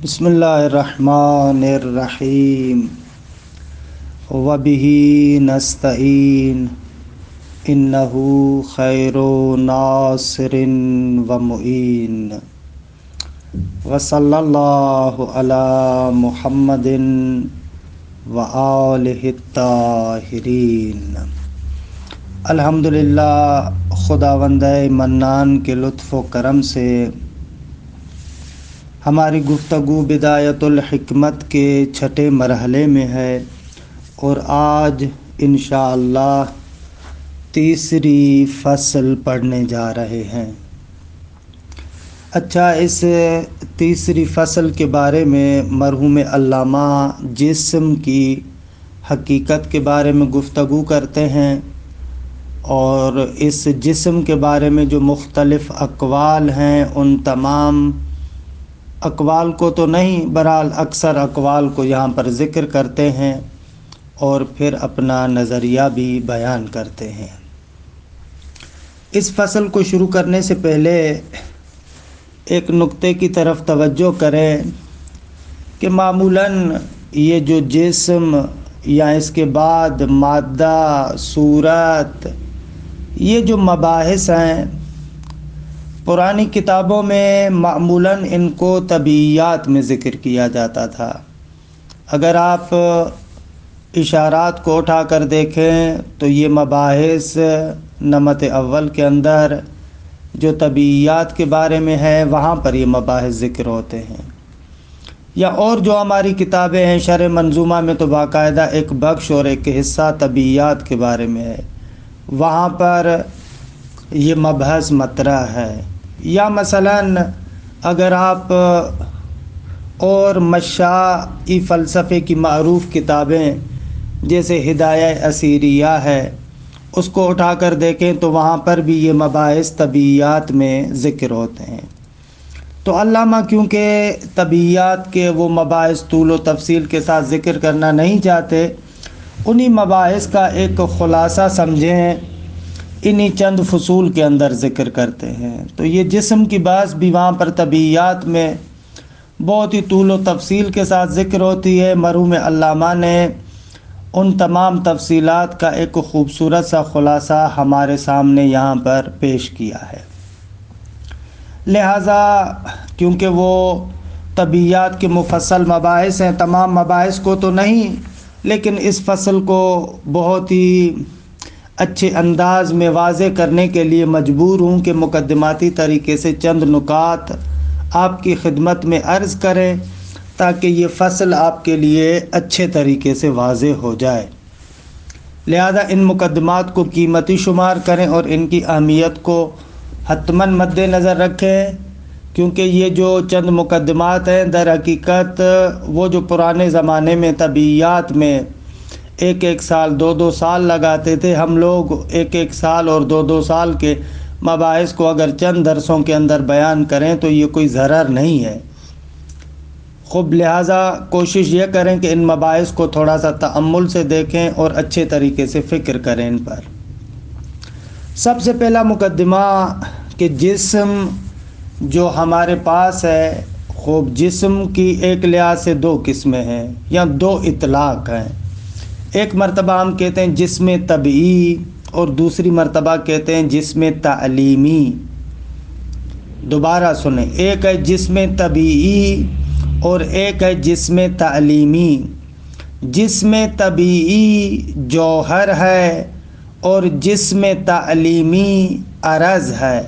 بسم اللہ الرحمن الرحیم وبہ نستعین انہ خیر ناصر و معین وصلی اللہ علی محمد و آلہ الطاہرین۔ الحمدللہ، خداوند منان کے لطف و کرم سے ہماری گفتگو بدایت الحکمت کے چھٹے مرحلے میں ہے اور آج انشاءاللہ تیسری فصل پڑھنے جا رہے ہیں۔ اچھا، اس تیسری فصل کے بارے میں مرحوم علامہ جسم کی حقیقت کے بارے میں گفتگو کرتے ہیں، اور اس جسم کے بارے میں جو مختلف اقوال ہیں ان تمام اقوال کو تو نہیں، بہرحال اکثر اقوال کو یہاں پر ذکر کرتے ہیں اور پھر اپنا نظریہ بھی بیان کرتے ہیں۔ اس فصل کو شروع کرنے سے پہلے ایک نقطے کی طرف توجہ کریں کہ معمولاً یہ جو جسم یا اس کے بعد مادہ، صورت، یہ جو مباحث ہیں پرانی کتابوں میں معمولاً ان کو طبیعیات میں ذکر کیا جاتا تھا۔ اگر آپ اشارات کو اٹھا کر دیکھیں تو یہ مباحث نمط اول کے اندر جو طبیعیات کے بارے میں ہے وہاں پر یہ مباحث ذکر ہوتے ہیں، یا اور جو ہماری کتابیں ہیں شرح منظومہ میں تو باقاعدہ ایک بخش اور ایک حصہ طبیعیات کے بارے میں ہے، وہاں پر یہ مبحث مطرح ہے۔ یا مثلاً اگر آپ اور مشائی فلسفے کی معروف کتابیں جیسے ہدایہ اسیریہ ہے اس کو اٹھا کر دیکھیں تو وہاں پر بھی یہ مباحث طبیعیات میں ذکر ہوتے ہیں۔ تو علامہ کیونکہ طبیعیات کے وہ مباحث طول و تفصیل کے ساتھ ذکر کرنا نہیں چاہتے، انہی مباحث کا ایک خلاصہ سمجھیں، انہی چند فصول کے اندر ذکر کرتے ہیں۔ تو یہ جسم کی بات بھی وہاں پر طبیعیات میں بہت ہی طول و تفصیل کے ساتھ ذکر ہوتی ہے۔ مرحوم علامہ نے ان تمام تفصیلات کا ایک خوبصورت سا خلاصہ ہمارے سامنے یہاں پر پیش کیا ہے۔ لہٰذا کیونکہ وہ طبیعیات کے مفصل مباحث ہیں، تمام مباحث کو تو نہیں، لیکن اس فصل کو بہت ہی اچھے انداز میں واضح کرنے کے لیے مجبور ہوں کہ مقدماتی طریقے سے چند نکات آپ کی خدمت میں عرض کریں تاکہ یہ فصل آپ کے لیے اچھے طریقے سے واضح ہو جائے۔ لہذا ان مقدمات کو قیمتی شمار کریں اور ان کی اہمیت کو حتماً مد نظر رکھیں، کیونکہ یہ جو چند مقدمات ہیں در حقیقت وہ جو پرانے زمانے میں طبیعیات میں ایک سال 2 سال لگاتے تھے، ہم لوگ ایک سال اور 2 سال کے مباحث کو اگر چند درسوں کے اندر بیان کریں تو یہ کوئی ضرر نہیں ہے۔ خوب لہٰذا کوشش یہ کریں کہ ان مباحث کو تھوڑا سا تأمل سے دیکھیں اور اچھے طریقے سے فکر کریں ان پر۔ سب سے پہلا مقدمہ کہ جسم جو ہمارے پاس ہے، خوب جسم کی ایک لحاظ سے 2 قسمیں ہیں یا 2 اطلاق ہیں۔ ایک مرتبہ ہم کہتے ہیں جسم طبعی اور دوسری مرتبہ کہتے ہیں جسم تعلیمی۔ دوبارہ سنیں، ایک ہے جسم طبعی اور ایک ہے جسم تعلیمی۔ جسم طبعی جوہر ہے اور جسم تعلیمی عرض ہے۔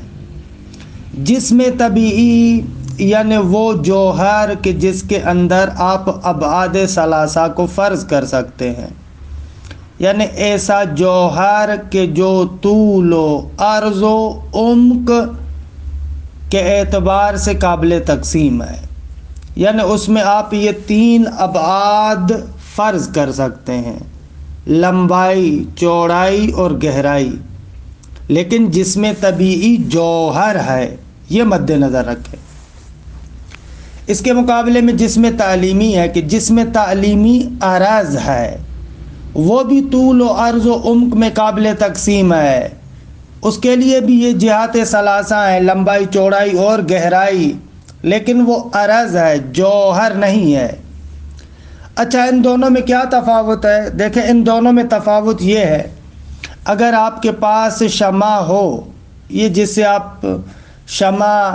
جسم طبعی یعنی وہ جوہر کہ جس کے اندر آپ ابعاد ثلاثہ کو فرض کر سکتے ہیں، یعنی ایسا جوہر کہ جو طول و عرض و عمق کے اعتبار سے قابل تقسیم ہے، یعنی اس میں آپ یہ 3 ابعاد فرض کر سکتے ہیں، لمبائی، چوڑائی اور گہرائی، لیکن جسم طبعی جوہر ہے، یہ مد نظر رکھیں۔ اس کے مقابلے میں جسم تعلیمی ہے کہ جسم تعلیمی عرض ہے، وہ بھی طول و عرض و عمق میں قابل تقسیم ہے، اس کے لیے بھی یہ جہات ثلاثہ ہیں، لمبائی، چوڑائی اور گہرائی، لیکن وہ عرض ہے، جوہر نہیں ہے۔ اچھا، ان دونوں میں کیا تفاوت ہے؟ دیکھیں، ان دونوں میں تفاوت یہ ہے، اگر آپ کے پاس شمع ہو، یہ جس سے آپ شمع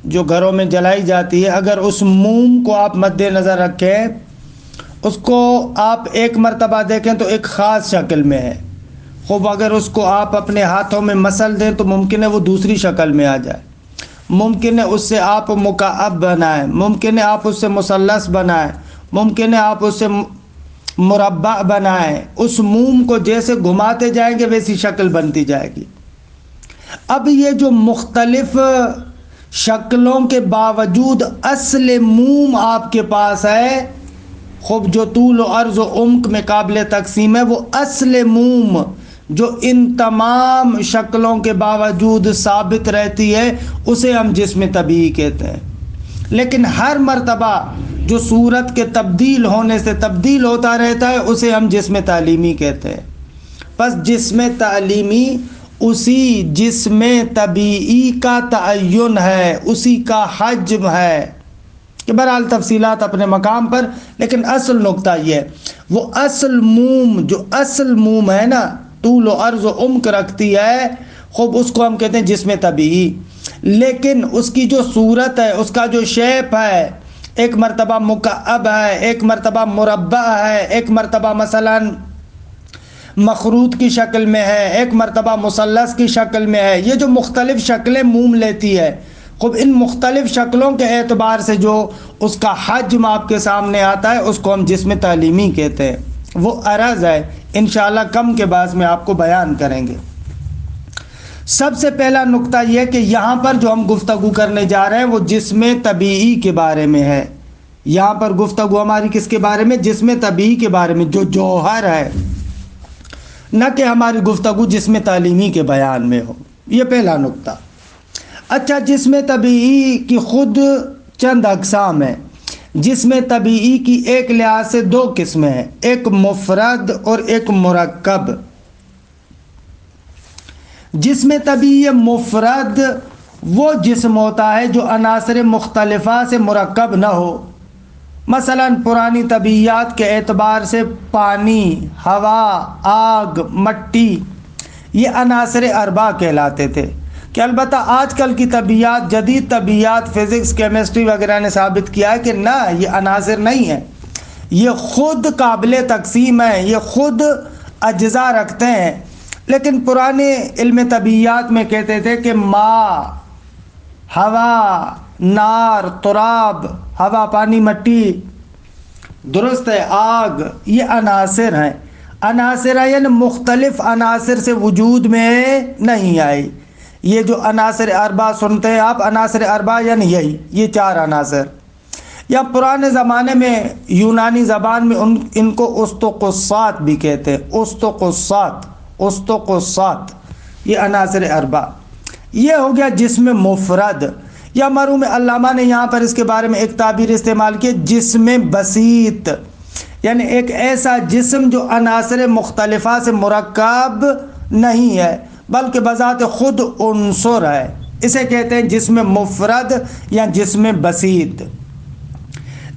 جو گھروں میں جلائی جاتی ہے، اگر اس موم کو آپ مد نظر رکھیں، اس کو آپ ایک مرتبہ دیکھیں تو ایک خاص شکل میں ہے، خوب اگر اس کو آپ اپنے ہاتھوں میں مسل دیں تو ممکن ہے وہ دوسری شکل میں آ جائے، ممکن ہے اس سے آپ مکعب بنائیں، ممکن ہے آپ اس سے مثلث بنائیں، ممکن ہے آپ اس سے مربع بنائیں، اس موم کو جیسے گھماتے جائیں گے ویسی شکل بنتی جائے گی۔ اب یہ جو مختلف شکلوں کے باوجود اصل موم آپ کے پاس ہے، خوب جو طول و عرض و عمق میں قابل تقسیم ہے، وہ اصل موم جو ان تمام شکلوں کے باوجود ثابت رہتی ہے، اسے ہم جسم طبیعی کہتے ہیں۔ لیکن ہر مرتبہ جو صورت کے تبدیل ہونے سے تبدیل ہوتا رہتا ہے، اسے ہم جسم تعلیمی کہتے ہیں۔ پس جسم تعلیمی اسی جسم طبیعی کا تعین ہے، اسی کا حجم ہے، کہ بہرحال تفصیلات اپنے مقام پر، لیکن اصل نقطہ یہ ہے، وہ اصل موم جو اصل موم ہے نا، طول و عرض و عمق رکھتی ہے، خوب اس کو ہم کہتے ہیں جسم طبیعی۔ لیکن اس کی جو صورت ہے، اس کا جو شیپ ہے، ایک مرتبہ مکعب ہے، ایک مرتبہ مربع ہے، ایک مرتبہ مثلا مخروط کی شکل میں ہے، ایک مرتبہ مثلث کی شکل میں ہے، یہ جو مختلف شکلیں موم لیتی ہے، خوب ان مختلف شکلوں کے اعتبار سے جو اس کا حجم آپ کے سامنے آتا ہے، اس کو ہم جسم تعلیمی کہتے ہیں۔ وہ عرض ہے، انشاءاللہ کم کے بعد میں آپ کو بیان کریں گے۔ سب سے پہلا نقطہ یہ کہ یہاں پر جو ہم گفتگو کرنے جا رہے ہیں وہ جسم طبیعی کے بارے میں ہے۔ یہاں پر گفتگو ہماری کس کے بارے میں؟ جسم طبیعی کے بارے میں، جو جوہر ہے، نہ کہ ہماری گفتگو جسم تعلیمی کے بیان میں ہو۔ یہ پہلا نقطہ۔ اچھا، جسم طبیعی کی خود چند اقسام ہیں۔ جسم طبیعی کی ایک لحاظ سے دو قسمیں ہیں، ایک مفرد اور ایک مرکب۔ جسم طبیعی مفرد وہ جسم ہوتا ہے جو عناصر مختلفہ سے مرکب نہ ہو۔ مثلا پرانی طبیعیات کے اعتبار سے پانی، ہوا، آگ، مٹی، یہ عناصر اربع کہلاتے تھے، کہ البتہ آج کل کی طبیعیات، جدید طبیعیات، فزکس، کیمسٹری وغیرہ نے ثابت کیا ہے کہ نہ، یہ عناصر نہیں ہیں، یہ خود قابل تقسیم ہیں، یہ خود اجزاء رکھتے ہیں۔ لیکن پرانے علم طبیعیات میں کہتے تھے کہ ماء، ہوا، نار، تراب، ہوا، پانی، مٹی، درست ہے، آگ، یہ عناصر ہیں۔ عناصر ہیں یعنی مختلف عناصر سے وجود میں نہیں آئی۔ یہ جو عناصر اربع سنتے ہیں آپ، عناصر اربع یعنی یہی، یہ چار عناصر، یا پرانے زمانے میں یونانی زبان میں ان کو اسطقسات بھی کہتے ہیں، اسطقسات، یہ عناصر اربع۔ یہ ہو گیا جسم مفرد، یا مرحوم علامہ نے یہاں پر اس کے بارے میں ایک تعبیر استعمال کی، جسم بسیط، یعنی ایک ایسا جسم جو عناصر مختلفہ سے مرکب نہیں ہے بلکہ بذات خود عنصر ہے، اسے کہتے ہیں جسم مفرد یا جسم بسیط۔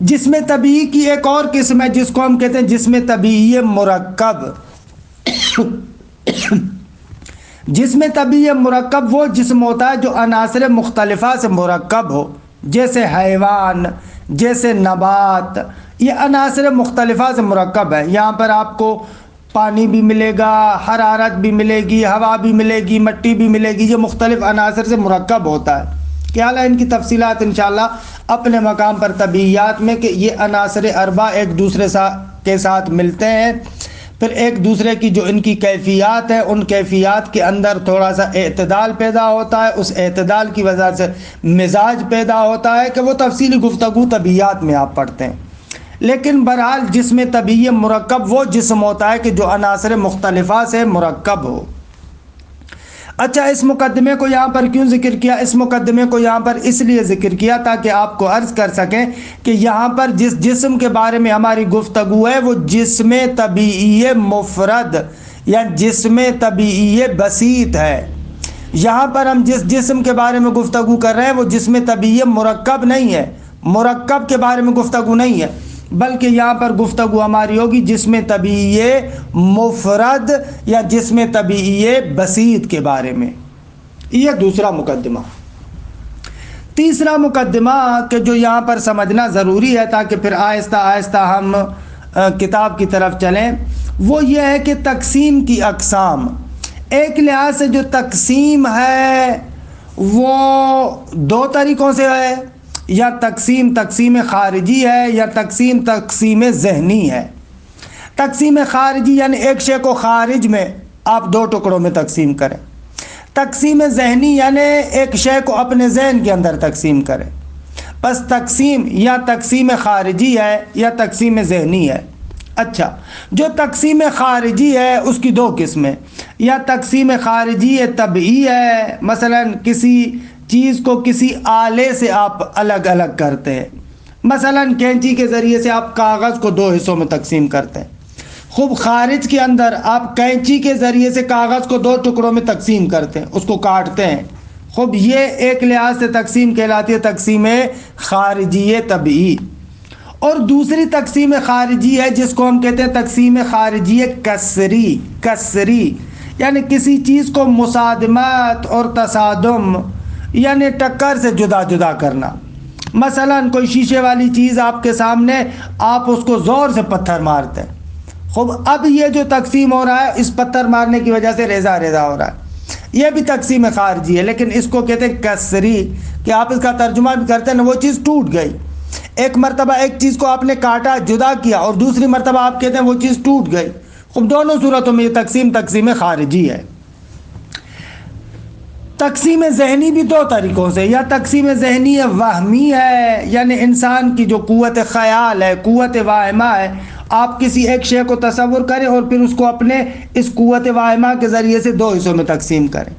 جسم طبیعی کی ایک اور قسم ہے جس کو ہم کہتے ہیں جسم طبیعی مرکب۔ جسم طبیعی مرکب وہ جسم ہوتا ہے جو عناصر مختلفہ سے مرکب ہو، جیسے حیوان، جیسے نبات، یہ عناصر مختلفہ سے مرکب ہے۔ یہاں پر آپ کو پانی بھی ملے گا، حرارت بھی ملے گی، ہوا بھی ملے گی، مٹی بھی ملے گی، یہ مختلف عناصر سے مرکب ہوتا ہے۔ کیا ہے ان کی تفصیلات انشاءاللہ اپنے مقام پر طبیعیات میں، کہ یہ عناصر اربع ایک دوسرے کے ساتھ ملتے ہیں، پھر ایک دوسرے کی جو ان کی کیفیات ہے، ان کیفیات کے اندر تھوڑا سا اعتدال پیدا ہوتا ہے، اس اعتدال کی وجہ سے مزاج پیدا ہوتا ہے، کہ وہ تفصیلی گفتگو طبیعیات میں آپ پڑھتے ہیں۔ لیکن بہرحال جسم طبیعی مرکب وہ جسم ہوتا ہے کہ جو عناصر مختلفہ سے مرکب ہو۔ اچھا، اس مقدمے کو یہاں پر کیوں ذکر کیا؟ اس مقدمے کو یہاں پر اس لیے ذکر کیا تاکہ آپ کو عرض کر سکیں کہ یہاں پر جس جسم کے بارے میں ہماری گفتگو ہے وہ جسم طبیعی مفرد یا جسم طبیعی بسیط ہے۔ یہاں پر ہم جس جسم کے بارے میں گفتگو کر رہے ہیں وہ جسم طبیعی مرکب نہیں ہے، مرکب کے بارے میں گفتگو نہیں ہے، بلکہ یہاں پر گفتگو ہماری ہوگی جسم طبیعی مفرد یا جسم طبیعی بسیط کے بارے میں۔ یہ دوسرا مقدمہ۔ تیسرا مقدمہ کہ جو یہاں پر سمجھنا ضروری ہے تاکہ پھر آہستہ آہستہ ہم کتاب کی طرف چلیں، وہ یہ ہے کہ تقسیم کی اقسام۔ ایک لحاظ سے جو تقسیم ہے وہ دو طریقوں سے ہے، یا تقسیم خارجی ہے یا تقسیم ذہنی ہے۔ تقسیم خارجی یعنی ایک شے کو خارج میں آپ دو ٹکڑوں میں تقسیم کریں، تقسیم ذہنی یعنی ایک شے کو اپنے ذہن کے اندر تقسیم کریں۔ بس تقسیم یا تقسیم خارجی ہے یا تقسیم ذہنی ہے۔ اچھا، جو تقسیم خارجی ہے اس کی دو قسمیں، یا تقسیم خارجی طبعی ہے، مثلا کسی چیز کو کسی آلے سے آپ الگ الگ کرتے ہیں، مثلا کینچی کے ذریعے سے آپ کاغذ کو دو حصوں میں تقسیم کرتے ہیں۔ خوب خارج کے اندر آپ کینچی کے ذریعے سے کاغذ کو دو ٹکڑوں میں تقسیم کرتے ہیں، اس کو کاٹتے ہیں۔ خوب یہ ایک لحاظ سے تقسیم کہلاتی ہے تقسیم خارجی طبعی۔ اور دوسری تقسیم خارجی ہے جس کو ہم کہتے ہیں تقسیم خارجی کسری، یعنی کسی چیز کو مصادمت اور تصادم یعنی ٹکر سے جدا جدا کرنا۔ مثلا کوئی شیشے والی چیز آپ کے سامنے، آپ اس کو زور سے پتھر مارتے ہیں، خوب اب یہ جو تقسیم ہو رہا ہے اس پتھر مارنے کی وجہ سے ریزہ ریزہ ہو رہا ہے، یہ بھی تقسیم خارجی ہے، لیکن اس کو کہتے ہیں کسری، کہ آپ اس کا ترجمہ بھی کرتے ہیں نا، وہ چیز ٹوٹ گئی۔ ایک مرتبہ ایک چیز کو آپ نے کاٹا، جدا کیا، اور دوسری مرتبہ آپ کہتے ہیں وہ چیز ٹوٹ گئی۔ خوب دونوں صورتوں میں یہ تقسیم خارجی ہے۔ تقسیم ذہنی بھی دو طریقوں سے، یا تقسیم ذہنی وہمی ہے، یعنی انسان کی جو قوت خیال ہے، قوت واہمہ ہے، آپ کسی ایک شے کو تصور کریں اور پھر اس کو اپنے اس قوت واہمہ کے ذریعے سے دو حصوں میں تقسیم کریں۔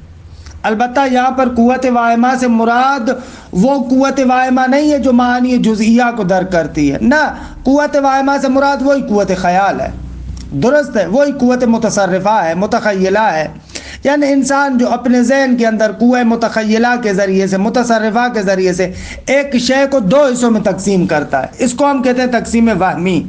البتہ یہاں پر قوت واہمہ سے مراد وہ قوت واہمہ نہیں ہے جو معانی جزئیہ کو درک کرتی ہے، نہ، قوت واہمہ سے مراد وہی قوت خیال ہے، درست ہے، وہی قوت متصرفہ ہے، متخیلہ ہے، یعنی انسان جو اپنے ذہن کے اندر قوت متخیلہ کے ذریعے سے، متصرفہ کے ذریعے سے ایک شے کو دو حصوں میں تقسیم کرتا ہے، اس کو ہم کہتے ہیں تقسیم وہمی،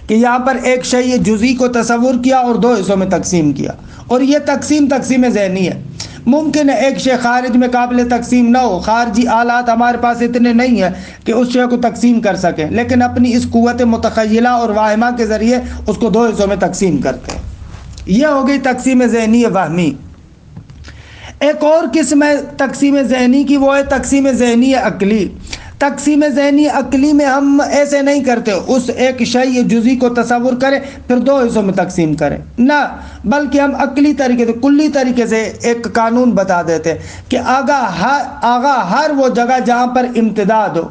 کہ یہاں پر ایک شے جزئی کو تصور کیا اور دو حصوں میں تقسیم کیا، اور یہ تقسیم ذہنی ہے۔ ممکن ہے ایک شے خارج میں قابل تقسیم نہ ہو، خارجی آلات ہمارے پاس اتنے نہیں ہیں کہ اس شے کو تقسیم کر سکیں، لیکن اپنی اس قوت متخیلہ اور واہمہ کے ذریعے اس کو دو حصوں میں تقسیم کرتے ہیں۔ یہ ہو گئی تقسیم ذہنی وہمی۔ ایک اور قسم ہے تقسیم ذہنی کی، وہ ہے تقسیم ذہنی عقلی۔ تقسیم ذہنی عقلی میں ہم ایسے نہیں کرتے اس ایک شے جزئی کو تصور کریں پھر دو حصوں میں تقسیم کریں، نہ، بلکہ ہم عقلی طریقے سے، کلی طریقے سے ایک قانون بتا دیتے ہیں کہ آگا ہر وہ جگہ جہاں پر امتداد ہو،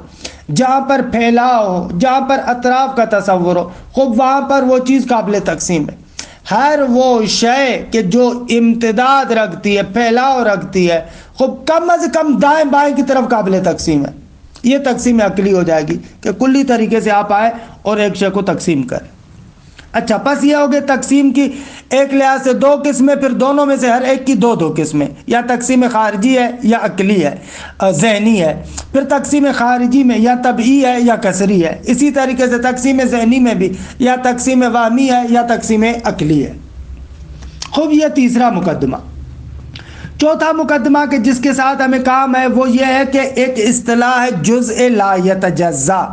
جہاں پر پھیلاؤ ہو، جہاں پر اطراف کا تصور ہو، خوب وہاں پر وہ چیز قابل تقسیم ہے۔ ہر وہ شے کہ جو امتداد رکھتی ہے، پھیلاؤ رکھتی ہے، خوب کم از کم دائیں بائیں کی طرف قابل تقسیم ہے، یہ تقسیم عقلی ہو جائے گی کہ کلی طریقے سے آپ آئے اور ایک شے کو تقسیم کریں۔ اچھا، پس یہ ہو گئے تقسیم کی ایک لحاظ سے دو قسمیں، پھر دونوں میں سے ہر ایک کی دو قسمیں، یا تقسیم خارجی ہے یا عقلی ہے، ذہنی ہے، پھر تقسیم خارجی میں یا طبعی ہے یا کسری ہے، اسی طریقے سے تقسیم ذہنی میں بھی یا تقسیم وہمی ہے یا تقسیم عقلی ہے۔ خوب، یہ تیسرا مقدمہ۔ چوتھا مقدمہ کہ جس کے ساتھ ہمیں کام ہے وہ یہ ہے کہ ایک اصطلاح ہے جزء لا یتجزا۔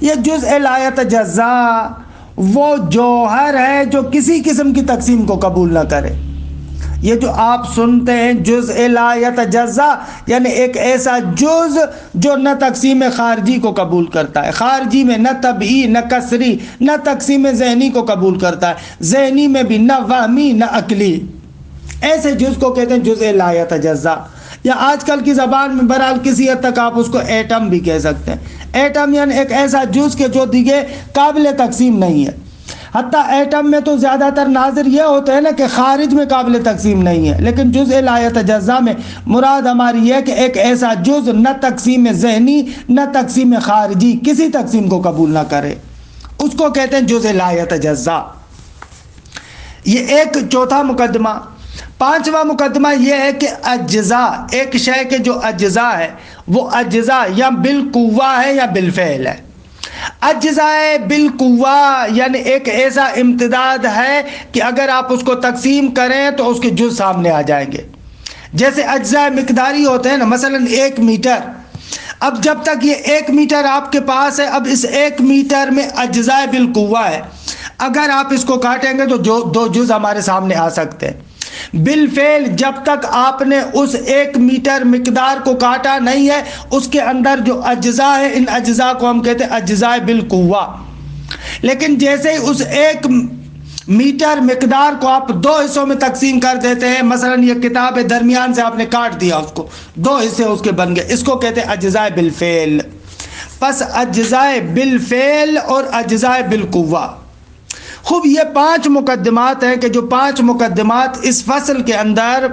یہ جزء لا یتجزا وہ جوہر ہے جو کسی قسم کی تقسیم کو قبول نہ کرے۔ یہ جو آپ سنتے ہیں جزء لا یتجزا، یعنی ایک ایسا جز جو نہ تقسیم خارجی کو قبول کرتا ہے، خارجی میں نہ طبعی نہ کسری، نہ تقسیم ذہنی کو قبول کرتا ہے، ذہنی میں بھی نہ وہمی نہ عقلی، ایسے جز کو کہتے ہیں جزء لا یتجزا، یا آج کل کی زبان میں بہرحال کسی حد تک آپ اس کو ایٹم بھی کہہ سکتے ہیں۔ ایٹم یعنی ایک ایسا جز کہ جو دیگے قابل تقسیم نہیں ہے۔ حتیٰ ایٹم میں تو زیادہ تر ناظر یہ ہوتا ہے نا کہ خارج میں قابل تقسیم نہیں ہے، لیکن جزء لا یتجزا میں مراد ہماری یہ کہ ایک ایسا جز نہ تقسیم ذہنی نہ تقسیم خارجی کسی تقسیم کو قبول نہ کرے، اس کو کہتے ہیں جزء لا یتجزا۔ یہ ایک چوتھا مقدمہ۔ پانچواں مقدمہ یہ ہے کہ اجزاء، ایک شے کے جو اجزاء ہے وہ اجزاء یا بالقوہ ہے یا بالفعل ہے۔ اجزاء بالقوہ یعنی ایک ایسا امتداد ہے کہ اگر آپ اس کو تقسیم کریں تو اس کے جز سامنے آ جائیں گے۔ جیسے اجزاء مقداری ہوتے ہیں نا، مثلا 1 میٹر، اب جب تک یہ 1 میٹر آپ کے پاس ہے، اب اس 1 میٹر میں اجزاء بالقوہ ہے، اگر آپ اس کو کاٹیں گے تو 2 جز ہمارے سامنے آ سکتے ہیں۔ بالفعل جب تک آپ نے اس 1 میٹر مقدار کو کاٹا نہیں ہے، اس کے اندر جو اجزاء ہیں ان اجزاء کو ہم کہتے ہیں اجزاء بالقوہ۔ لیکن جیسے ہی اس 1 میٹر مقدار کو آپ 2 حصوں میں تقسیم کر دیتے ہیں، مثلا یہ کتاب درمیان سے آپ نے کاٹ دیا، اس کو 2 حصے اس کے بن گئے، اس کو کہتے ہیں اجزاء بالفعل۔ پس اجزاء بالفعل اور اجزاء بالقوہ۔ خوب، یہ 5 مقدمات ہیں کہ جو 5 مقدمات اس فصل کے اندر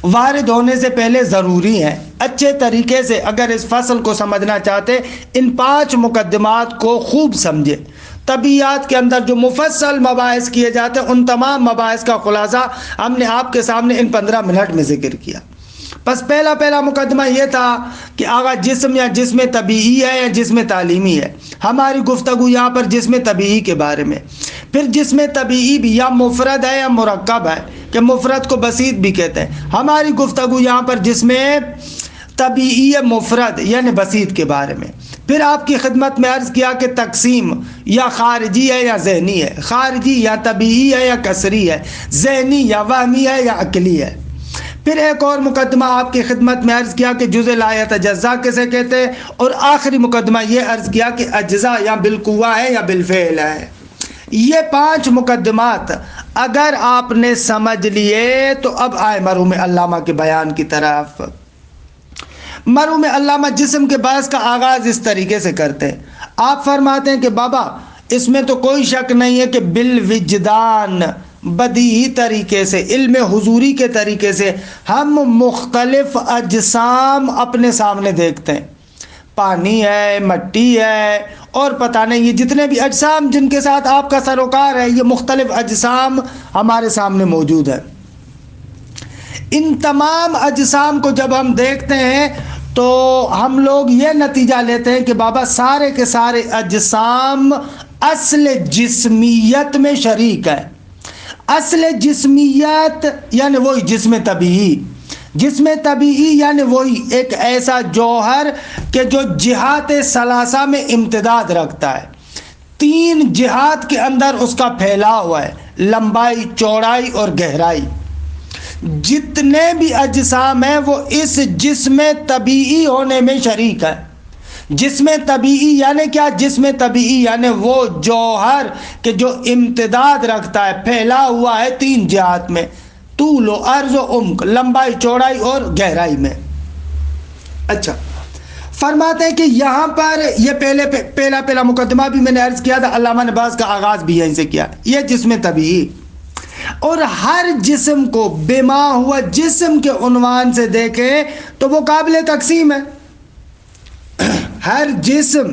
وارد ہونے سے پہلے ضروری ہیں۔ اچھے طریقے سے اگر اس فصل کو سمجھنا چاہتے، ان 5 مقدمات کو خوب سمجھے۔ طبیعیات کے اندر جو مفصل مباحث کیے جاتے ہیں، ان تمام مباحث کا خلاصہ ہم نے آپ کے سامنے ان 15 منٹ میں ذکر کیا۔ بس پہلا مقدمہ یہ تھا کہ آغا جسم یا جسم طبیعی ہے یا جسم تعلیمی ہے۔ ہماری گفتگو یہاں پر جسم طبیعی کے بارے میں۔ پھر جسم طبیعی بھی یا مفرد ہے یا مرکب ہے، کہ مفرد کو بسیط بھی کہتے ہیں۔ ہماری گفتگو یہاں پر جسم طبیعی مفرد یعنی بسیط کے بارے میں۔ پھر آپ کی خدمت میں عرض کیا کہ تقسیم یا خارجی ہے یا ذہنی ہے، خارجی یا طبیعی ہے یا کسری ہے، ذہنی یا وہمی ہے یا عقلی ہے۔ پھر ایک اور مقدمہ آپ کی خدمت میں عرض کیا کہ جزء لا یتجزا کسے کہتے ہیں، اور آخری مقدمہ یہ عرض کیا کہ اجزاء یا بالقوہ ہے یا بالفعل ہے۔ یہ 5 مقدمات اگر آپ نے سمجھ لیے تو اب آئے مرحوم علامہ کے بیان کی طرف۔ مرحوم علامہ جسم کے بحث کا آغاز اس طریقے سے کرتے ہیں۔ آپ فرماتے ہیں کہ بابا اس میں تو کوئی شک نہیں ہے کہ بالوجدان، بدیہی طریقے سے، علم حضوری کے طریقے سے ہم مختلف اجسام اپنے سامنے دیکھتے ہیں۔ پانی ہے، مٹی ہے، اور پتہ نہیں یہ جتنے بھی اجسام جن کے ساتھ آپ کا سروکار ہے، یہ مختلف اجسام ہمارے سامنے موجود ہیں۔ ان تمام اجسام کو جب ہم دیکھتے ہیں تو ہم لوگ یہ نتیجہ لیتے ہیں کہ بابا سارے کے سارے اجسام اصل جسمیت میں شریک ہیں۔ اصل جسمیت یعنی وہی جسم طبیعی، جسم طبیعی یعنی وہی ایک ایسا جوہر کہ جو جہات ثلاثہ میں امتداد رکھتا ہے، 3 جہات کے اندر اس کا پھیلاؤ ہے، لمبائی، چوڑائی اور گہرائی۔ جتنے بھی اجسام ہیں وہ اس جسم طبیعی ہونے میں شریک ہیں۔ جسم طبیعی یعنی کیا؟ جسم طبیعی یعنی وہ جوہر کہ جو امتداد رکھتا ہے، پھیلا ہوا ہے 3 جہات میں، طول و عرض و عمق، لمبائی، چوڑائی اور گہرائی میں۔ اچھا، فرماتے ہیں کہ یہاں پر یہ پہلا مقدمہ بھی میں نے عرض کیا تھا، علامہ نے بعض کا آغاز بھی یہیں سے کیا، یہ جسم طبیعی، اور ہر جسم کو بما ہوا جسم کے عنوان سے دیکھیں تو وہ قابل تقسیم ہے۔ ہر جسم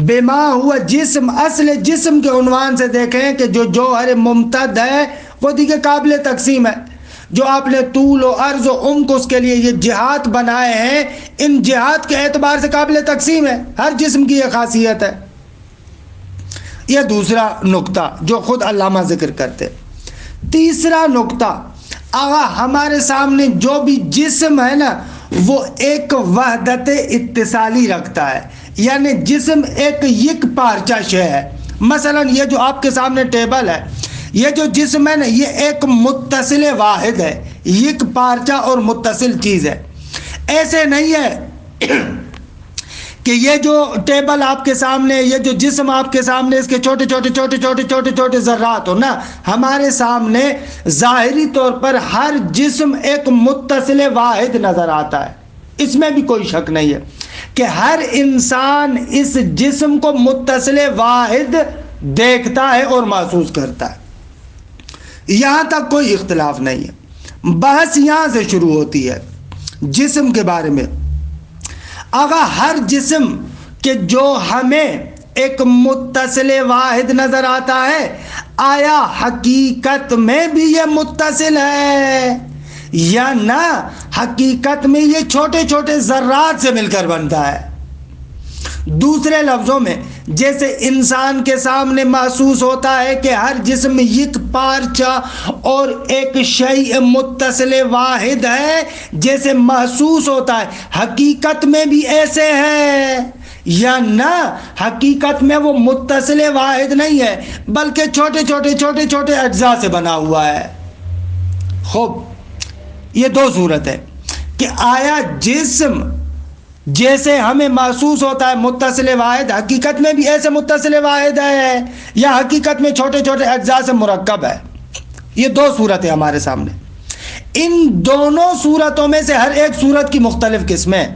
بما ہوا جسم، اصل جسم کے عنوان سے دیکھیں کہ جو جوہر ممتد ہے وہ دیکھیں قابل تقسیم ہے۔ جو آپ نے طول و عرض و عمق اس کے لیے یہ جہات بنائے ہیں، ان جہات کے اعتبار سے قابل تقسیم ہے۔ ہر جسم کی یہ خاصیت ہے۔ یہ دوسرا نقطہ جو خود علامہ ذکر کرتے۔ تیسرا نقطہ، آغا ہمارے سامنے جو بھی جسم ہے نا وہ ایک وحدت اتصالی رکھتا ہے، یعنی جسم ایک یک پارچہ شے ہے۔ مثلا یہ جو آپ کے سامنے ٹیبل ہے، یہ جو جسم ہے نا یہ ایک متصل واحد ہے، یک پارچہ اور متصل چیز ہے۔ ایسے نہیں ہے کہ یہ جو ٹیبل آپ کے سامنے، یہ جو جسم آپ کے سامنے، اس کے چھوٹے چھوٹے ذرات ہو نا، ہمارے سامنے ظاہری طور پر ہر جسم ایک متصل واحد نظر آتا ہے۔ اس میں بھی کوئی شک نہیں ہے کہ ہر انسان اس جسم کو متصل واحد دیکھتا ہے اور محسوس کرتا ہے۔ یہاں تک کوئی اختلاف نہیں ہے۔ بحث یہاں سے شروع ہوتی ہے جسم کے بارے میں۔ آغا ہر جسم کہ جو ہمیں ایک متصل واحد نظر آتا ہے، آیا حقیقت میں بھی یہ متصل ہے یا نہ حقیقت میں یہ چھوٹے چھوٹے ذرات سے مل کر بنتا ہے؟ دوسرے لفظوں میں جیسے انسان کے سامنے محسوس ہوتا ہے کہ ہر جسم یک پارچہ اور ایک شیء متصل واحد ہے، جیسے محسوس ہوتا ہے، حقیقت میں بھی ایسے ہے یا نہ حقیقت میں وہ متصل واحد نہیں ہے بلکہ چھوٹے چھوٹے اجزاء سے بنا ہوا ہے؟ خوب، یہ دو صورت ہے کہ آیا جسم جیسے ہمیں محسوس ہوتا ہے متصل واحد، حقیقت میں بھی ایسے متصل واحد ہے یا حقیقت میں چھوٹے چھوٹے اجزاء سے مرکب ہے؟ یہ دو صورتیں ہمارے سامنے۔ ان دونوں صورتوں میں سے ہر ایک صورت کی مختلف قسمیں۔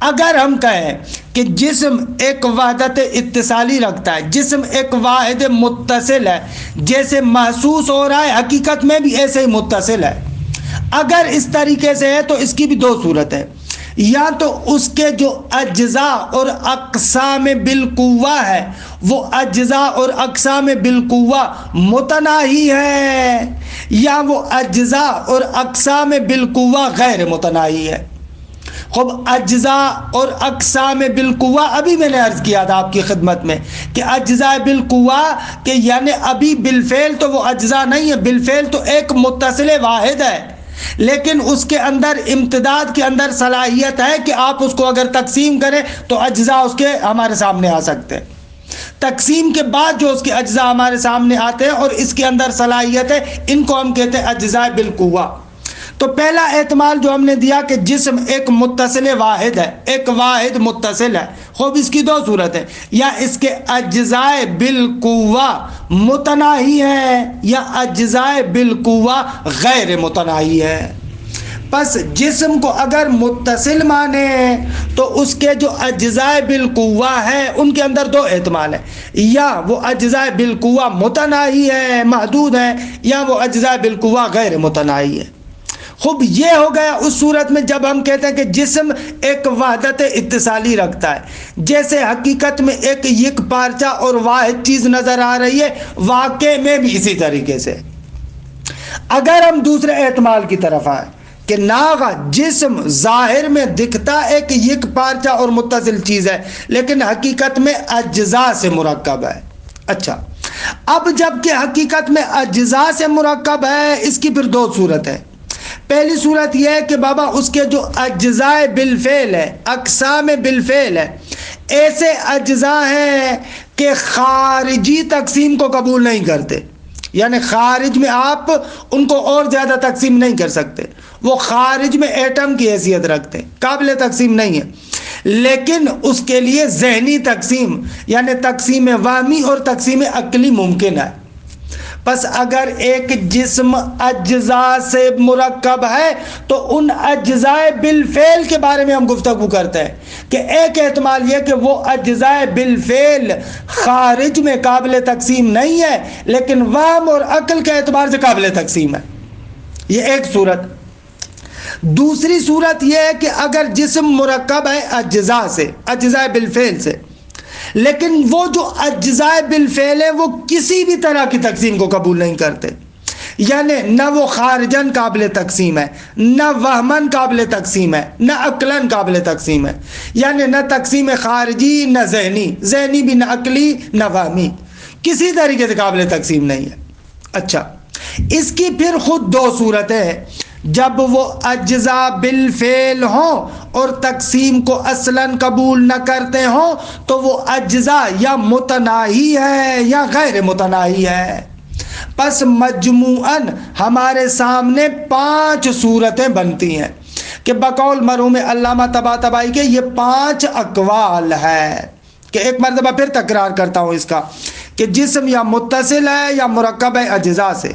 اگر ہم کہیں کہ جسم ایک وحدت اتصالی رکھتا ہے، جسم ایک واحد متصل ہے، جیسے محسوس ہو رہا ہے حقیقت میں بھی ایسے ہی متصل ہے، اگر اس طریقے سے ہے تو اس کی بھی دو صورت ہے۔ یا تو اس کے جو اجزاء اور اقسام بالقوہ ہے وہ اجزاء اور اقسام بالقوہ متناہی ہے، یا وہ اجزاء اور اقسام بالقوہ غیر متناہی ہے۔ خب اجزاء اور اقسام بالقوہ ابھی میں نے عرض کیا تھا آپ کی خدمت میں کہ اجزاء بالقوہ کہ یعنی ابھی بالفعل تو وہ اجزاء نہیں ہے، بالفعل تو ایک متصل واحد ہے، لیکن اس کے اندر امتداد کے اندر صلاحیت ہے کہ آپ اس کو اگر تقسیم کریں تو اجزاء اس کے ہمارے سامنے آ سکتے ہیں۔ تقسیم کے بعد جو اس کے اجزاء ہمارے سامنے آتے ہیں اور اس کے اندر صلاحیت ہے، ان کو ہم کہتے ہیں اجزاء بالقوہ۔ تو پہلا احتمال جو ہم نے دیا کہ جسم ایک متصل واحد ہے، ایک واحد متصل ہے، خوب اس کی دو صورت ہے، یا اس کے اجزاء بالقوہ متناہی ہے یا اجزاء بالقوہ غیر متناہی ہے۔ پس جسم کو اگر متصل مانے تو اس کے جو اجزاء بالقوہ ہے ان کے اندر دو احتمال ہیں، یا وہ اجزاء بالقوہ متناہی ہے، محدود ہے، یا وہ اجزاء بالقوہ غیر متناہی ہے۔ خوب، یہ ہو گیا اس صورت میں جب ہم کہتے ہیں کہ جسم ایک وحدت اتصالی رکھتا ہے، جیسے حقیقت میں ایک یک پارچہ اور واحد چیز نظر آ رہی ہے، واقع میں بھی اسی طریقے سے۔ اگر ہم دوسرے احتمال کی طرف آئیں کہ ناغا جسم ظاہر میں دکھتا ایک یک پارچہ اور متصل چیز ہے لیکن حقیقت میں اجزاء سے مرکب ہے۔ اچھا، اب جب کہ حقیقت میں اجزاء سے مرکب ہے، اس کی پھر دو صورت ہے۔ پہلی صورت یہ ہے کہ بابا اس کے جو اجزاء بالفعل ہے، اقسام بالفعل ہے، ایسے اجزاء ہیں کہ خارجی تقسیم کو قبول نہیں کرتے، یعنی خارج میں آپ ان کو اور زیادہ تقسیم نہیں کر سکتے، وہ خارج میں ایٹم کی حیثیت رکھتے ہیں، قابل تقسیم نہیں ہے، لیکن اس کے لیے ذہنی تقسیم یعنی تقسیم وہمی اور تقسیم عقلی ممکن ہے۔ پس اگر ایک جسم اجزاء سے مرکب ہے تو ان اجزاء بالفعل کے بارے میں ہم گفتگو کرتے ہیں کہ ایک احتمال یہ کہ وہ اجزاء بالفعل خارج میں قابل تقسیم نہیں ہے لیکن وہم اور عقل کے اعتبار سے قابل تقسیم ہے، یہ ایک صورت۔ دوسری صورت یہ ہے کہ اگر جسم مرکب ہے اجزاء سے، اجزاء بالفعل سے، لیکن وہ جو اجزاء بالفعل ہے وہ کسی بھی طرح کی تقسیم کو قبول نہیں کرتے، یعنی نہ وہ خارجن قابل تقسیم ہے، نہ وہمن قابل تقسیم ہے، نہ عقلن قابل تقسیم ہے، یعنی نہ تقسیم خارجی نہ ذہنی، ذہنی بھی نہ عقلی نہ وہمی، کسی طریقے سے قابل تقسیم نہیں ہے۔ اچھا، اس کی پھر خود دو صورتیں ہیں، جب وہ اجزاء بالفعل ہوں اور تقسیم کو اصلاً قبول نہ کرتے ہوں تو وہ اجزاء یا متناہی ہے یا غیر متناہی ہے۔ پس مجموعاً ہمارے سامنے 5 صورتیں بنتی ہیں کہ بقول مرحوم علامہ طباطبائی کے یہ 5 اقوال ہے، کہ ایک مرتبہ پھر تکرار کرتا ہوں اس کا کہ جسم یا متصل ہے یا مرکب ہے اجزاء سے۔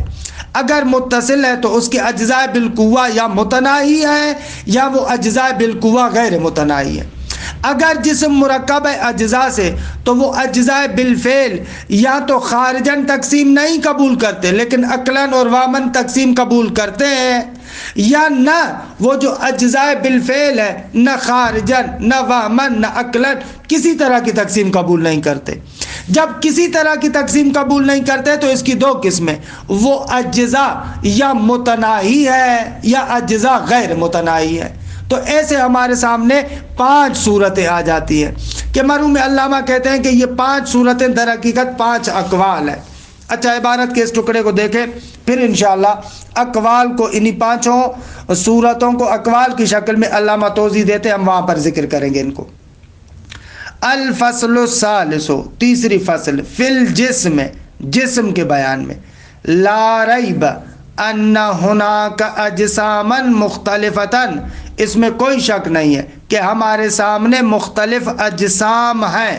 اگر متصل ہے تو اس کے اجزاء بالقوہ یا متناہی ہے یا وہ اجزاء بالقوہ غیر متناہی ہے۔ اگر جسم مرکب ہے اجزاء سے تو وہ اجزاء بالفعل یا تو خارجن تقسیم نہیں قبول کرتے لیکن عقلاً اور وامن تقسیم قبول کرتے ہیں، یا نہ وہ جو اجزاء بالفعل ہے نہ خارجن نہ وامن نہ عقلاً کسی طرح کی تقسیم قبول نہیں کرتے۔ جب کسی طرح کی تقسیم قبول نہیں کرتے تو اس کی دو قسمیں، وہ اجزاء یا متناہی ہے یا اجزاء غیر متناہی ہے۔ تو ایسے ہمارے سامنے 5 صورتیں آ جاتی ہیں کہ مرحوم علامہ کہتے ہیں کہ یہ 5 صورتیں در حقیقت 5 اقوال ہیں۔ اچھا، عبارت کے اس ٹکڑے کو دیکھیں، پھر انشاءاللہ اقوال کو انہی 5 صورتوں کو اقوال کی شکل میں علامہ توضیح دیتے ہیں، ہم وہاں پر ذکر کریں گے ان کو۔ الفصل الثالث، تیسری فصل، فی الجسم، جسم کے بیان میں، لا ریب ان ہناک اجساما مختلفتن، اس میں کوئی شک نہیں ہے کہ ہمارے سامنے مختلف اجسام ہیں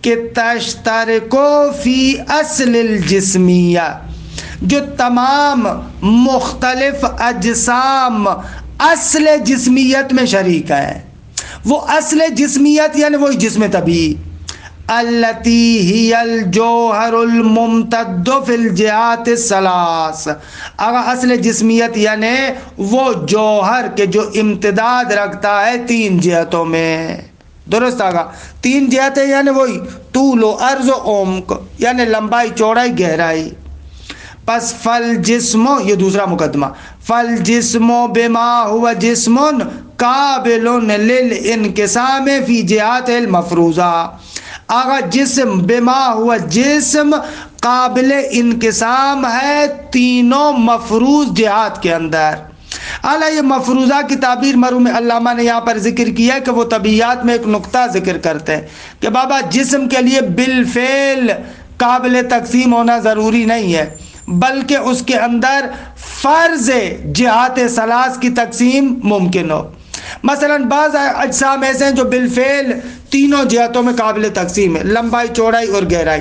کہ تشترکو فی اصل الجسمیہ، جو تمام مختلف اجسام اصل جسمیت میں شریک ہیں۔ وہ اصل جسمیت یعنی وہی جسم طبیعی، التی ہی الجوہر الممتد فی الجہات الثلاث، اگر اصل جسمیت یعنی وہ جوہر کے جو امتداد رکھتا ہے 3 جہتوں میں، درست آگا 3 جہتیں یعنی وہی طول و عرض و عمق، یعنی لمبائی چوڑائی گہرائی۔ پس فل جسم، یہ دوسرا مقدمہ، فل جسم بما ہوا جسم قابل للانقسام فی جہات المفروضہ، آگا جسم بما ہوا جسم قابل انقسام ہے تینوں مفروض جہات کے اندر۔ اعلیٰ یہ مفروضہ کی تعبیر مرحوم علامہ نے یہاں پر ذکر کیا ہے کہ وہ طبیعیات میں ایک نقطہ ذکر کرتے ہیں کہ بابا جسم کے لیے بالفعل قابل تقسیم ہونا ضروری نہیں ہے، بلکہ اس کے اندر فرض جہات ثلاث کی تقسیم ممکن ہو۔ مثلا بعض اجسام ایسے ہیں جو بالفعل تینوں جہتوں میں قابل تقسیم ہے، لمبائی چوڑائی اور گہرائی،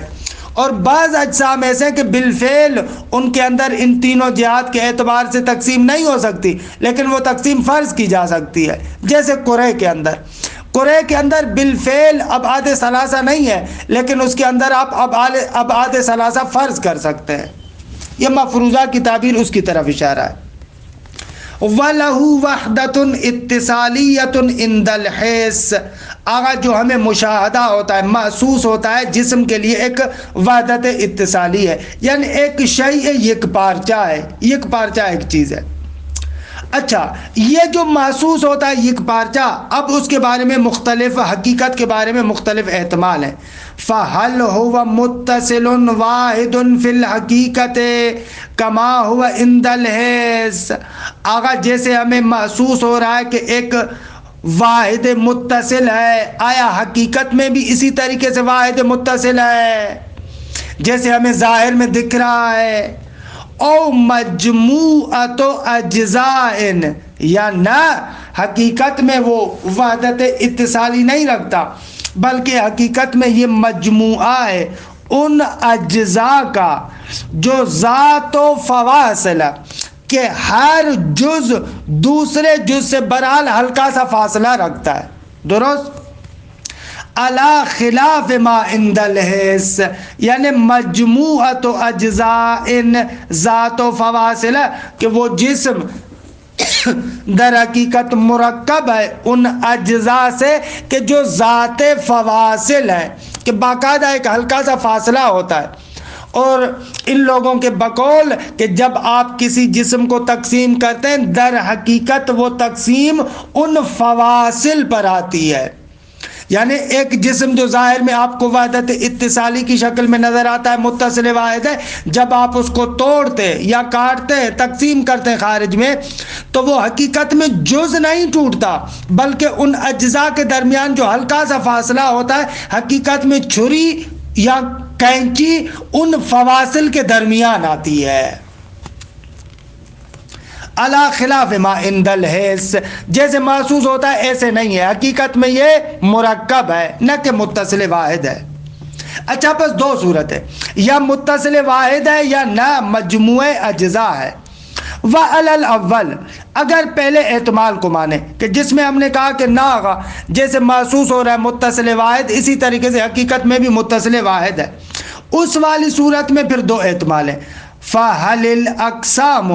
اور بعض اجسام ایسے ہیں کہ بالفعل ان کے اندر ان تینوں جہات کے اعتبار سے تقسیم نہیں ہو سکتی لیکن وہ تقسیم فرض کی جا سکتی ہے، جیسے کرے کے اندر۔ کرے کے اندر بالفعل ابعاد ثلاثہ نہیں ہے لیکن اس کے اندر آپ ابعاد ثلاثہ فرض کر سکتے ہیں۔ یہ مفروضہ کی تعبیر اس کی طرف اشارہ ہے۔ وَلَهُ وَحْدَةٌ اتصالیۃ عند الحس، آگا جو ہمیں مشاہدہ ہوتا ہے، محسوس ہوتا ہے، جسم کے لیے ایک وحدت اتصالی ہے، یعنی ایک شیء یک پارچہ ہے، یک پارچہ ایک چیز ہے۔ اچھا، یہ جو محسوس ہوتا ہے یک پارچہ، اب اس کے بارے میں مختلف حقیقت کے بارے میں مختلف احتمال ہیں۔ فَهَلْ هُوَ مُتَّصِلٌ وَاحِدٌ فِي الْحَقِيقَةِ كَمَا هُوَ عِنْدَ الْحِسِّ، آگا جیسے ہمیں محسوس ہو رہا ہے کہ ایک واحد متصل ہے، آیا حقیقت میں بھی اسی طریقے سے واحد متصل ہے جیسے ہمیں ظاہر میں دکھ رہا ہے؟ او مجموعۃ اجزاء، یا نہ حقیقت میں وہ وحدت اتصالی نہیں رکھتا بلکہ حقیقت میں یہ مجموعہ ہے ان اجزاء کا جو ذات و فواصل کہ ہر جز دوسرے جز سے برحال ہلکا سا فاصلہ رکھتا ہے، درست؟ علی خلاف ما عند الحس، یعنی مجموعۃ اجزاء ذات و فواصل، کہ وہ جسم در حقیقت مرکب ہے ان اجزاء سے کہ جو ذات فواصل ہے، کہ باقاعدہ ایک ہلکا سا فاصلہ ہوتا ہے۔ اور ان لوگوں کے بقول کہ جب آپ کسی جسم کو تقسیم کرتے ہیں در حقیقت وہ تقسیم ان فواصل پر آتی ہے، یعنی ایک جسم جو ظاہر میں آپ کو وحدت اتصالی کی شکل میں نظر آتا ہے، متصل واحد ہے، جب آپ اس کو توڑتے یا کاٹتے تقسیم کرتے ہیں خارج میں تو وہ حقیقت میں جز نہیں ٹوٹتا بلکہ ان اجزاء کے درمیان جو ہلکا سا فاصلہ ہوتا ہے حقیقت میں چھری یا کینچی ان فواصل کے درمیان آتی ہے۔ علی خلاف ما عند الحس، جیسے محسوس ہوتا ہے ایسے نہیں ہے، حقیقت میں یہ مرکب ہے نہ کہ متصل واحد ہے۔ اچھا، بس 2 صورت ہے، یا متصل واحد ہے یا نہ مجموعہ اجزاء ہے۔ وعلی الاول، اگر پہلے احتمال کو مانے کہ جس میں ہم نے کہا کہ نہ آگا جیسے محسوس ہو رہا ہے متصل واحد، اسی طریقے سے حقیقت میں بھی متصل واحد ہے، اس والی صورت میں پھر دو احتمال ہیں. فَهَلِ الْأَقْسَامُ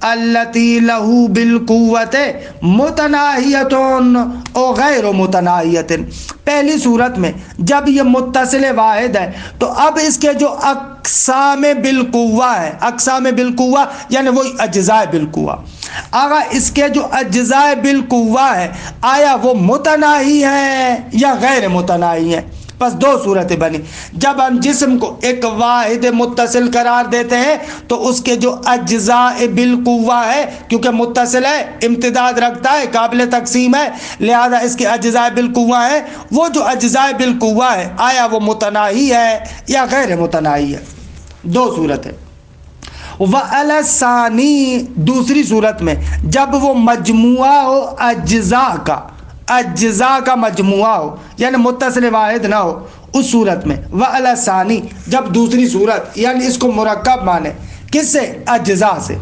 الَّتِي لَهُ بِالْقُوَّةِ مُتَنَاهِيَةٌ او غیر متناہیۃ، پہلی صورت میں جب یہ متصل واحد ہے تو اب اس کے جو اقسام بالقوہ ہے، اقسام بالقوہ یعنی وہی اجزاء بالقوہ، آگا اس کے جو اجزاء بالقوہ ہے آیا وہ متناہی ہے یا غیر متناہی ہے. بس دو صورتیں بنی. جب ہم جسم کو ایک واحد متصل قرار دیتے ہیں تو اس کے جو اجزاء بالقوہ ہے، کیونکہ متصل ہے، امتداد رکھتا ہے، قابل تقسیم ہے، لہذا اس کے اجزاء بالقوہ ہے، وہ جو اجزاء بالقوہ ہے آیا وہ متناہی ہے یا غیر متناہی ہے. دو صورتیں. وَعَلَى الثَّانِي، دوسری صورت میں جب وہ مجموعہ ہو اجزاء کا مجموعہ ہو یعنی متصل واحد نہ ہو، اس صورت میں وَعَلَى الثَّانِي، جب دوسری صورت یعنی اس کو مرکب مانے، کس سے؟ اجزاء سے.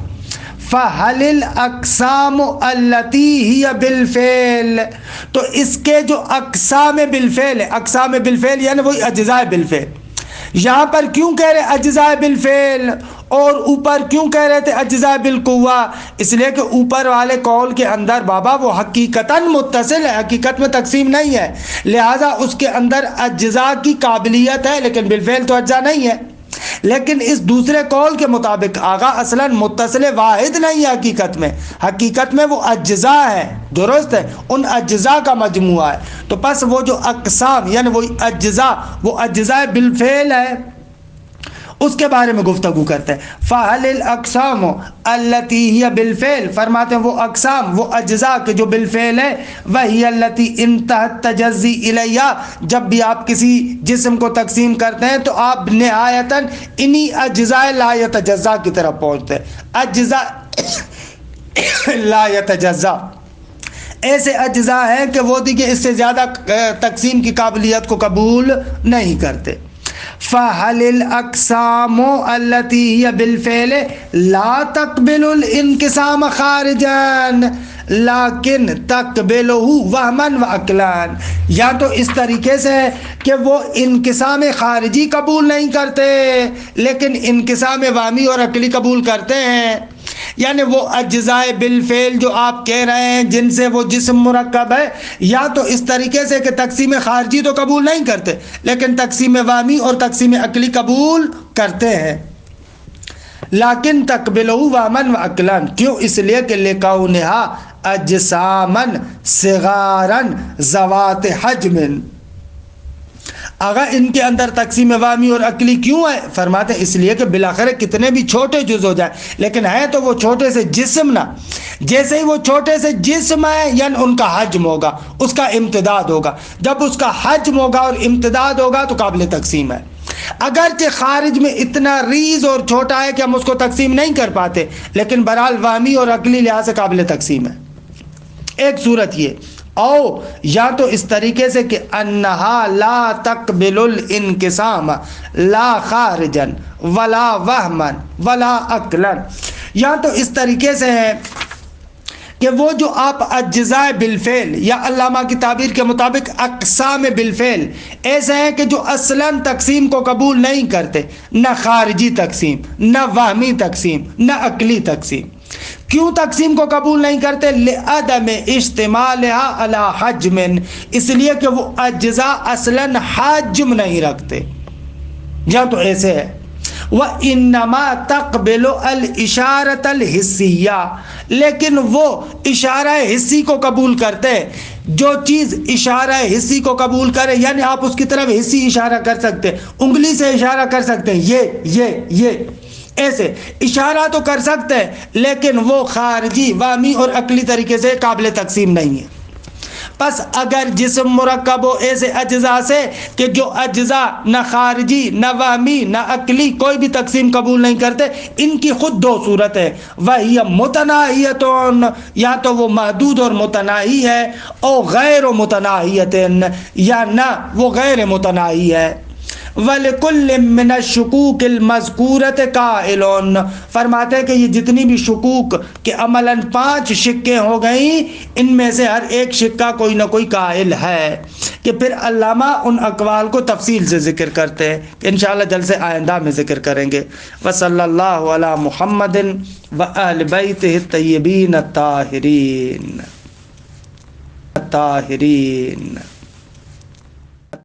فَهَلِ الْأَقْسَامُ الَّتِي هِيَ بِالْفِعْلِ، تو اس کے جو اقسام بالفعل ہے، اقسام بالفعل یعنی وہی اجزاء بالفعل. یہاں پر کیوں کہہ رہے اجزاء بالفعل اور اوپر کیوں کہہ رہے تھے اجزاء بالقوہ؟ اس لیے کہ اوپر والے قول کے اندر بابا وہ حقیقتاً متصل ہے، حقیقت میں تقسیم نہیں ہے، لہذا اس کے اندر اجزاء کی قابلیت ہے لیکن بالفعل تو اجزاء نہیں ہے. لیکن اس دوسرے قول کے مطابق آگا اصلاً متصل واحد نہیں ہے، حقیقت میں وہ اجزاء ہے، درست ہے، ان اجزاء کا مجموعہ ہے. تو پس وہ جو اقسام یعنی وہ اجزاء بالفعل ہے، اس کے بارے میں گفتگو کرتے ہیں. فَهَلِ الْأَقْسَامُ الَّتِي هِيَ بِالْفِعْلِ، فرماتے ہیں وہ اقسام، وہ اجزاء کے جو بالفعل ہے، وَهِيَ الَّتِي انْتَهَتْ تَجَزِّي إِلَيْهَا، جب بھی آپ کسی جسم کو تقسیم کرتے ہیں تو آپ نہایتاً انہی اجزاء لا يتجزا کی طرف پہنچتے ہیں. اجزاء لا يتجزا ایسے اجزاء ہیں کہ وہ دیکھیں اس سے زیادہ تقسیم کی قابلیت کو قبول نہیں کرتے. فَهَلِ الْأَقْسَامُ الَّتِي هِيَ بِالْفِعْلِ لَا تَقْبِلُ الْإِنْقِسَامَ خَارِجًا لیکن تقبلہ وہمًا وعقلاً، یا تو اس طریقے سے کہ وہ انقسام خارجی قبول نہیں کرتے لیکن انقسام وہمی اور عقلی قبول کرتے ہیں. یعنی وہ اجزاء بالفعل جو آپ کہہ رہے ہیں جن سے وہ جسم مرکب ہے، یا تو اس طریقے سے کہ تقسیم خارجی تو قبول نہیں کرتے لیکن تقسیم وہمی اور تقسیم عقلی قبول کرتے ہیں. لیکن تقبلہ وہمًا وعقلاً، کیوں؟ اس لیے کہ لکونہا اجسامًا صغاراً ذوات حجم. اگر ان کے اندر تقسیم وہمی اور عقلی کیوں ہے؟ فرماتے ہیں اس لیے کہ بالاخره کتنے بھی چھوٹے جز ہو جائیں لیکن ہے تو وہ چھوٹے سے جسم نا. جیسے ہی وہ چھوٹے سے جسم ہے یعنی ان کا حجم ہوگا، اس کا امتداد ہوگا. جب اس کا حجم ہوگا اور امتداد ہوگا تو قابل تقسیم ہے. اگرچہ خارج میں اتنا ریز اور چھوٹا ہے کہ ہم اس کو تقسیم نہیں کر پاتے لیکن بہرحال وہمی اور عقلی لحاظ سے قابل تقسیم ہے. ایک صورت یہ، او یا تو اس طریقے سے کہ انہا لا تقبل الانقسام لا خارجا ولا وہما ولا عقلا، یا تو اس طریقے سے ہے کہ وہ جو آپ اجزاء بالفعل یا علامہ کی تعبیر کے مطابق اقسام بالفعل ایسے ہیں کہ جو اصلاً تقسیم کو قبول نہیں کرتے، نہ خارجی تقسیم، نہ وہمی تقسیم، نہ عقلی تقسیم. کیوں تقسیم کو قبول نہیں کرتے؟ لعدم اشتمالها علی حجم، اس لیے کہ وہ اجزاء اصلاً حجم نہیں رکھتے. یا تو ایسے ہے وَإِنَّمَا تَقْبِلُ الْإِشَارَةَ الْحِسِّيَّةَ، لیکن وہ اشارہ حسی کو قبول کرتے. جو چیز اشارہ حسی کو قبول کرے یعنی آپ اس کی طرف حسی اشارہ کر سکتے، انگلی سے اشارہ کر سکتے ہیں، یہ ایسے اشارہ تو کر سکتے ہیں لیکن وہ خارجی وہمی اور عقلی طریقے سے قابل تقسیم نہیں ہے. پس اگر جسم مرکب ہو ایسے اجزاء سے کہ جو اجزاء نہ خارجی نہ وہمی نہ عقلی کوئی بھی تقسیم قبول نہیں کرتے، ان کی خود دو صورت ہے، وہی متناہیۃ، یا تو وہ محدود اور متناہی ہے، او غیر متناہیۃ، یا نہ وہ غیر متناہی ہے. وَلِكُلٍّ مِّنَ الشُّكُوكِ الْمَذْكُورَةِ قَائِلٌ، فرماتے ہیں کہ یہ جتنی بھی شکوک کہ عملاً 5 شکیں ہو گئیں، ان میں سے ہر ایک شکہ کوئی نہ کوئی قائل ہے، کہ پھر علامہ ان اقوال کو تفصیل سے ذکر کرتے ہیں کہ انشاءاللہ جلسے آئندہ میں ذکر کریں گے۔ وصلی اللہ علی محمد وآل بیتہ الطیبین الطاہرین۔